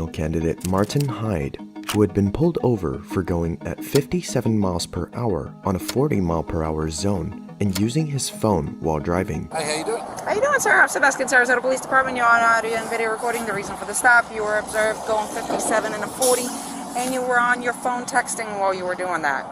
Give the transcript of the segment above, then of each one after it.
Candidate Mrtine Hyde, who had been pulled over for going at 57 miles per hour on a 40 mile per hour zone and using his phone while driving. Hey, how you doing? How you doing, sir? I'm Sebastian, Sarasota Police Department. You're on audio and video recording. The reason for the stop, you were observed going 57 and a 40, and you were on your phone texting while you were doing that.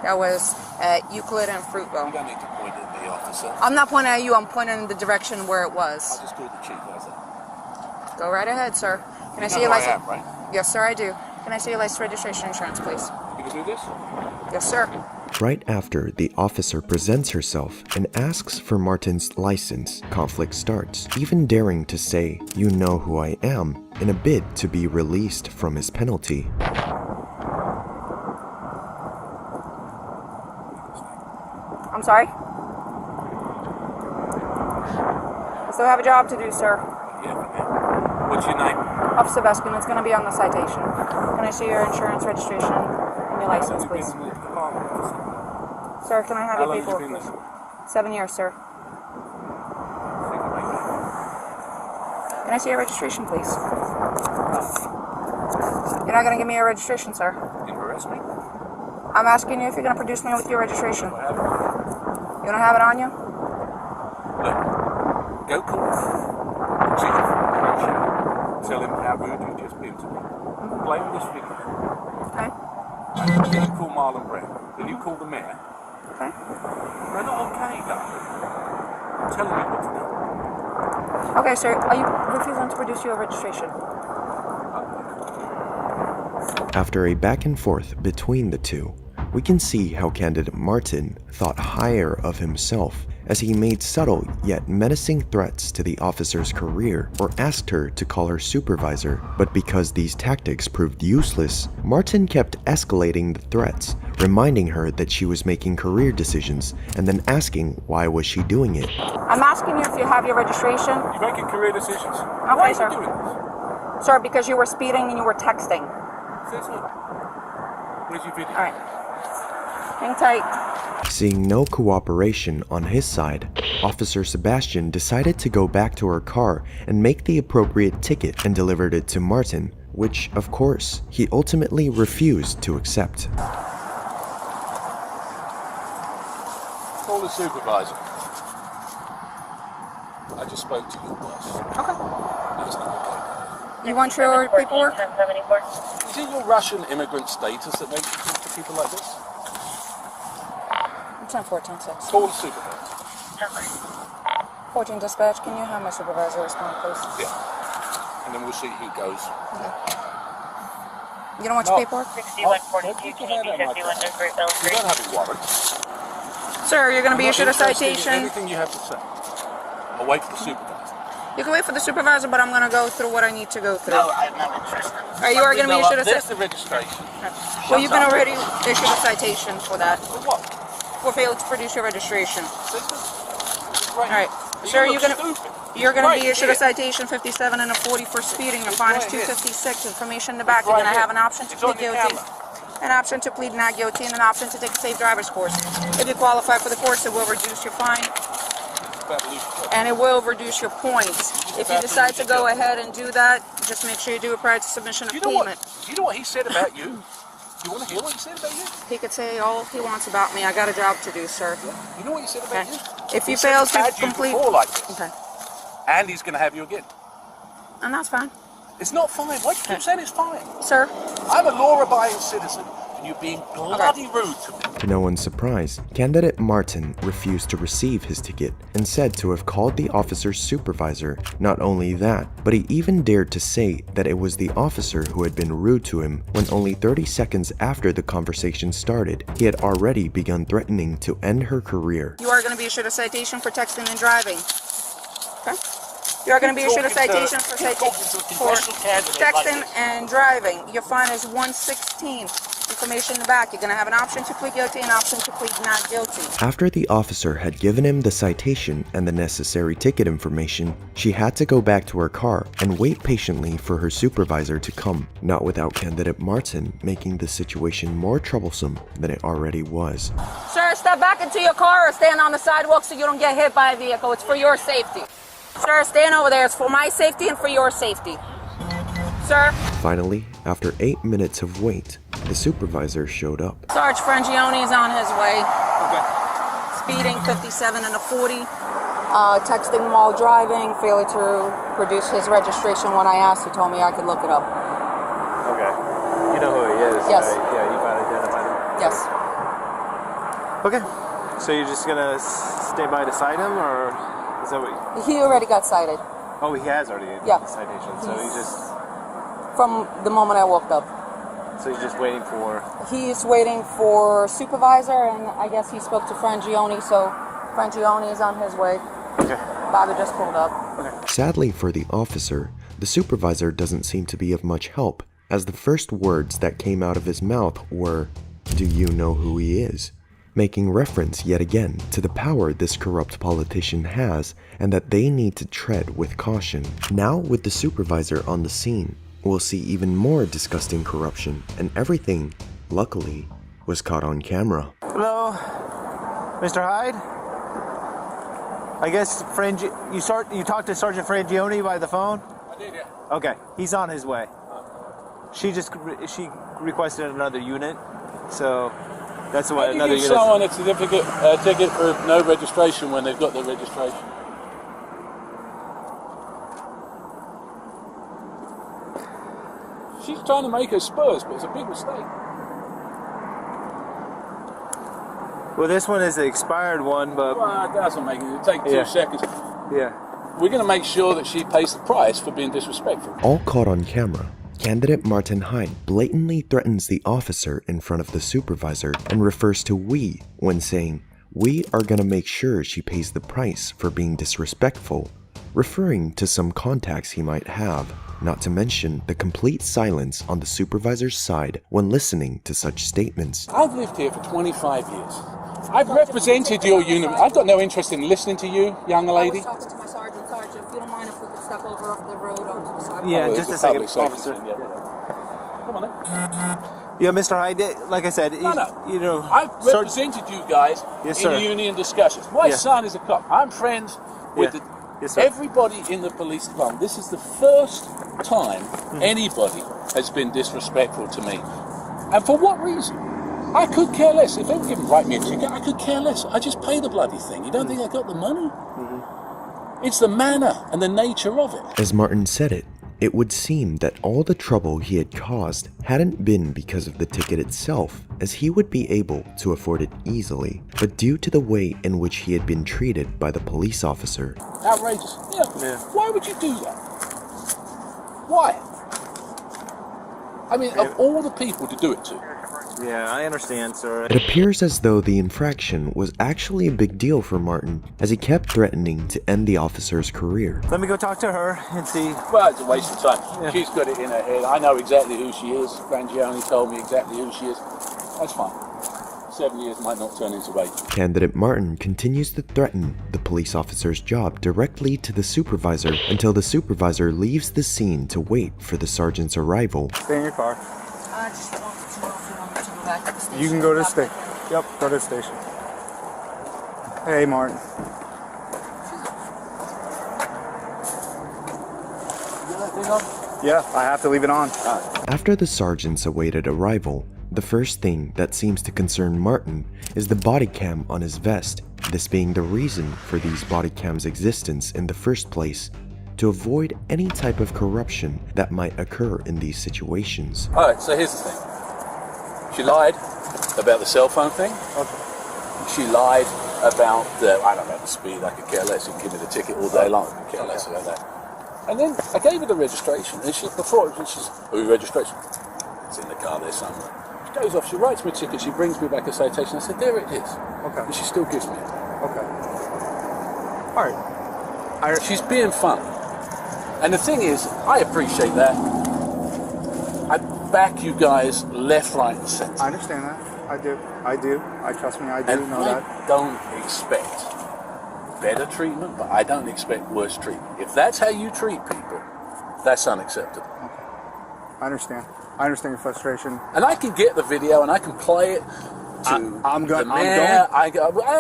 That was at Euclid and Fruitville. You don't need to point at the officer. I'm not pointing at you, I'm pointing in the direction where it was. I'll just call the chief, how's that? Go right ahead, sir. Can I see know your who I license? am, right? Yes, sir, I do. Can I see your license, registration, insurance, please? You can do this? Yes, sir. Right after the officer presents herself and asks for Martin's license, conflict starts, even daring to say, "You know who I am," in a bid to be released from his penalty. I'm sorry? I still have a job to do, sir. Yeah, okay. What's your name? Officer Sebastian, it's going to be on the citation. Can I see your insurance, registration, and your license, please? Sir, can I have your paperwork, please? 7 years, sir. Can I see your registration, please? You're not going to give me your registration, sir. You arrest me? I'm asking you if you're going to produce me with your registration. You don't have it on you? Look, go call the chief. Tell him how rude you just been to me. Play him this video. Okay. Then you call Marlon Brown. Then you call the mayor. Okay. They're not okay, though. I'm telling you what to do. Okay, sir. Are you refusing to produce your registration? After a back and forth between the two, we can see how candidate Mrtine thought higher of himself as he made subtle yet menacing threats to the officer's career or asked her to call her supervisor. But because these tactics proved useless, Mrtine kept escalating the threats, reminding her that she was making career decisions and then asking why was she doing it. I'm asking you if you have your registration. You're making career decisions. Okay, Why sir. are you doing this? Sir, because you were speeding and you were texting. Says who? Where's your video? All right. Hang tight. Seeing no cooperation on his side, Officer Sebastian decided to go back to her car and make the appropriate ticket and delivered it to Mrtine, which, of course, he ultimately refused to accept. Call the supervisor. I just spoke to your boss. Okay. That's not okay. You want your paperwork? Is it your Russian immigrant status that makes you talk to people like this? 10-14-6. Call the supervisor. 14 dispatch, can you have my supervisor respond, please? Yeah. And then we'll see who goes. Okay. You don't want your paperwork? 6142, can you be 51 to Great Bell You Street? don't have a warrant. Sir, you're going to be I'm not issued a interested in citation. Anything you have to say. I'll wait for the supervisor. You can wait for the supervisor, but I'm going to go through what I need to go through. No, I'm not interested. All right, you are going to be issued a There's citation. the registration. Well, you've been already issued a citation for that. For what? For failing to produce your registration. All All right. Sir, you're going to be issued a Right citation 57 and a 40 for speeding. Your fine is right here. $256. Information in the back. It's You're right going to here. have an option to It's on plead your guilty, camera. an option to plead not guilty, and an option to take a safe driver's course. If you qualify for the course, it will reduce your fine and it will reduce your points. If you decide to go ahead and do that, just make sure you do it prior to submission of You know payment. what he said about you? You want to hear what he said about you? He could say all he wants about me. I got a job to do, sir. You know what he said about Okay. you? If you He said fail he's to had you complete, before like this, okay, and he's going to have you again. and that's fine, It's not fine. Why do you keep saying it's fine? sir. I'm a law-abiding citizen, and you're being bloody rude to me. To no one's surprise, candidate Mrtine refused to receive his ticket and said to have called the officer's supervisor. Not only that, but he even dared to say that it was the officer who had been rude to him when only 30 seconds after the conversation started, he had already begun threatening to end her career. You are going to be issued a citation for texting and driving. Okay. You are going to be issued a citation for texting and driving. Your fine is $116. Information in the back. You're going to have an option to plead guilty and an option to plead not guilty. After the officer had given him the citation and the necessary ticket information, she had to go back to her car and wait patiently for her supervisor to come, not without candidate Mrtine making the situation more troublesome than it already was. Sir, step back into your car or stand on the sidewalk so you don't get hit by a vehicle. It's for your safety. Sir, stand over there. It's for my safety and for your safety. sir. Finally, after 8 minutes of wait, the supervisor showed up. Sarge Frangione is on his way. Okay. Speeding 57 and a 40. Texting while driving. Failure to produce his registration when I asked. He told me I could look it up. Okay. You know who he is? Yes. Right? Yeah, you found identified him? Yes. Okay. So you're just gonna stay by to cite him, or is that what? He already got cited Oh, he has already Yeah. the citation. So he's just. from the moment I walked up. So he's just waiting for. He's waiting for supervisor, and I guess he spoke to Frangione, so Frangione is on his way. Okay. Bobby just pulled up. Sadly for the officer, the supervisor doesn't seem to be of much help, as the first words that came out of his mouth were, "Do you know who he is?" making reference yet again to the power this corrupt politician has and that they need to tread with caution. Now with the supervisor on the scene, we'll see even more disgusting corruption, and everything, luckily, was caught on camera. Hello, Mr. Hyde. I guess you talked to Sergeant Frangione by the phone. I did, yeah. Okay, he's on his way. She requested another unit, so that's why How do another you give unit. someone a ticket for no registration when they've got their registration? She's trying to make her spurs, but it's a big mistake. Well, this one is the expired one, but Well, it doesn't make it. It'll take 2 Yeah. seconds. yeah. We're going to make sure that she pays the price for being disrespectful. All caught on camera, candidate Mrtine Hyde blatantly threatens the officer in front of the supervisor and refers to "we" when saying, "We are gonna make sure she pays the price for being disrespectful," referring to some contacts he might have, not to mention the complete silence on the supervisor's side when listening to such statements. I've lived here for 25 years. I've represented your unit. I've got no interest in listening to you, young lady. I was talking to my sergeant. Sergeant, if you don't mind if we could step over off the road onto the sidewalk. Yeah, Oh, just it's a second, public safety officer. thing, yeah. Come on then. Yeah, Mr. Hyde, like I said, No. you know, I've represented you guys Yes, in sir. union discussions. My Yeah. son is a cop. I'm friends with Yeah. Yes, sir. everybody in the police department. This is the first time anybody has been disrespectful to me. And for what reason? I could care less. If they were going to write me a ticket, I could care less. I just pay the bloody thing. You don't think I got the money? It's the manner and the nature of it. As Martin said it would seem that all the trouble he had caused hadn't been because of the ticket itself, as he would be able to afford it easily, but due to the way in which he had been treated by the police officer. Outrageous. Yeah. Why would you do that? Why? I mean, of all the people to do it to. yeah, I understand, sir. It appears as though the infraction was actually a big deal for Martin, as he kept threatening to end the officer's career. Let me go talk to her and see. Well, it's a waste of time. Yeah. She's got it in her head. I know exactly who she is. Frangione told me exactly who she is. That's fine. 7 years might not turn into 8. Candidate Martin continues to threaten the police officer's job directly to the supervisor until the supervisor leaves the scene to wait for the sergeant's arrival. Stay in your car. I just wanted to know if you want me to go back to the station. You can go to the station. Yep, go to the station. Hey, Martin. Yeah, I have to leave it on. After the sergeant's awaited arrival, the first thing that seems to concern Martin is the body cam on his vest, this being the reason for these body cams' existence in the first place, to avoid any type of corruption that might occur in these situations. Alright, so here's the thing. She lied about the cell phone thing. She lied about I don't know, the speed. I could care less. You can give me the ticket all day long. I could care less about that. And then I gave her the registration. And she's, oh, registration? It's in the car there somewhere. She goes off, she writes me a ticket, she brings me back a citation. I said, there it is. Okay. And she still gives me it. Okay. All right. She's being funny. And the thing is, I appreciate that. I back you guys left, right, and centre. I understand that. I do. Trust me, I do And know I that. don't expect better treatment, but I don't expect worse treatment. If that's how you treat people, that's unacceptable. I understand. I understand your frustration. And I can get the video and I can play it to I'm the going. mayor. I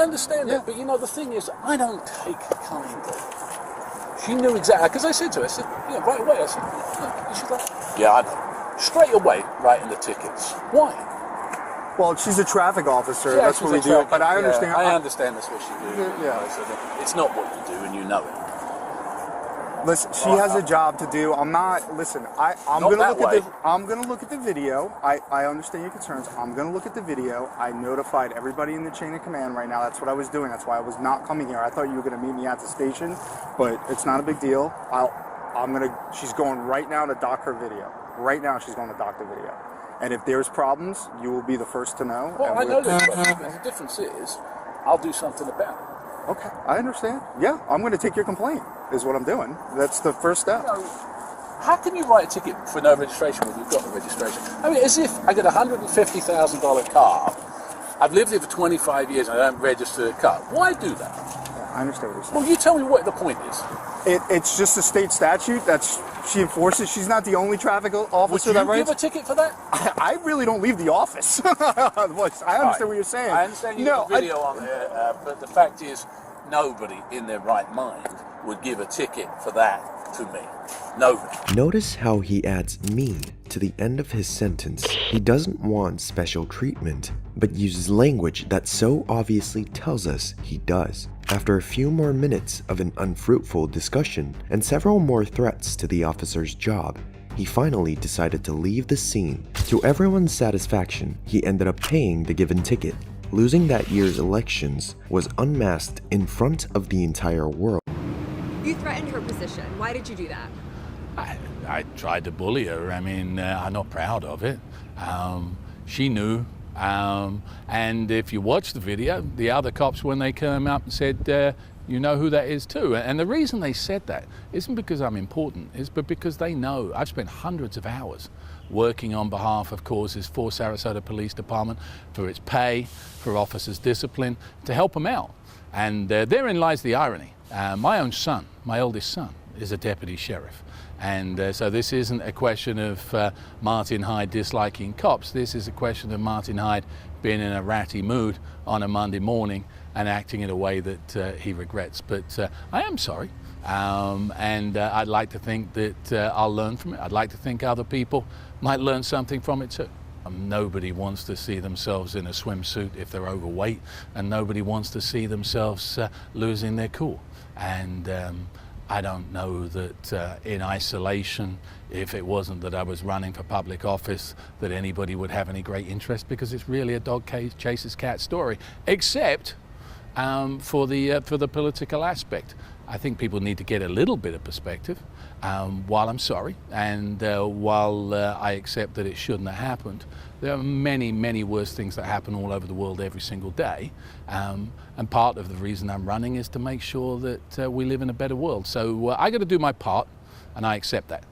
understand that, but you know, the thing is, I don't take kind of She knew exactly, because I said to her, I said, yeah, right away, I said, look, and she's like, yeah, I know. Straight away, writing the tickets. Why? Well, she's a traffic officer. Yeah, that's what we do. But I understand. I understand that's what she do. Yeah. So it's not what you do, and you know it. Listen, she has a job to do. I'm not. Listen, I'm Not gonna that look way. at the. I'm gonna look at the video. I understand your concerns. I'm gonna look at the video. I notified everybody in the chain of command right now. That's what I was doing. That's why I was not coming here. I thought you were gonna meet me at the station, but it's not a big deal. She's going right now to dock her video. Right now, she's going to dock the video. And if there's problems, you will be the first to know. Well, I know there's problems. The difference is, I'll do something about it. Okay, I understand. Yeah, I'm going to take your complaint, is what I'm doing. That's the first step. You know, how can you write a ticket for no registration when you've got the registration? I mean, as if I get a $150,000 car, I've lived here for 25 years and I don't register the car. Why do that? Yeah, I understand what you're saying. Well, you tell me what the point is. It's just a state statute she enforces. She's not the only traffic officer Would that you writes. give a ticket for that? I really don't leave the office. I understand what you're saying. I understand you have a video on there, but the fact is, nobody in their right mind would give a ticket for that to me. Nobody. Notice how he adds "me" to the end of his sentence. He doesn't want special treatment, but uses language that so obviously tells us he does. After a few more minutes of an unfruitful discussion and several more threats to the officer's job, he finally decided to leave the scene. To everyone's satisfaction, he ended up paying the given ticket. Losing that year's elections was unmasked in front of the entire world. You threatened her position. Why did you do that? I tried to bully her. I mean, I'm not proud of it. She knew. And if you watch the video, the other cops, when they came up and said, you know who that is too. And the reason they said that isn't because I'm important, but because they know I've spent hundreds of hours working on behalf of causes for Sarasota Police Department, for its pay, for officers' discipline, to help them out. And therein lies the irony. My own son, my oldest son, is a deputy sheriff. And so this isn't a question of Mrtine Hyde disliking cops. This is a question of Mrtine Hyde being in a ratty mood on a Monday morning and acting in a way that he regrets. But I am sorry. And I'd like to think that I'll learn from it. I'd like to think other people might learn something from it too. Nobody wants to see themselves in a swimsuit if they're overweight, and nobody wants to see themselves losing their cool. And I don't know that in isolation, if it wasn't that I was running for public office, that anybody would have any great interest, because it's really a dog chases cat story, except for the political aspect. I think people need to get a little bit of perspective. While I'm sorry, and while I accept that it shouldn't have happened, there are many, many worse things that happen all over the world every single day. And part of the reason I'm running is to make sure that we live in a better world. So I got to do my part, and I accept that.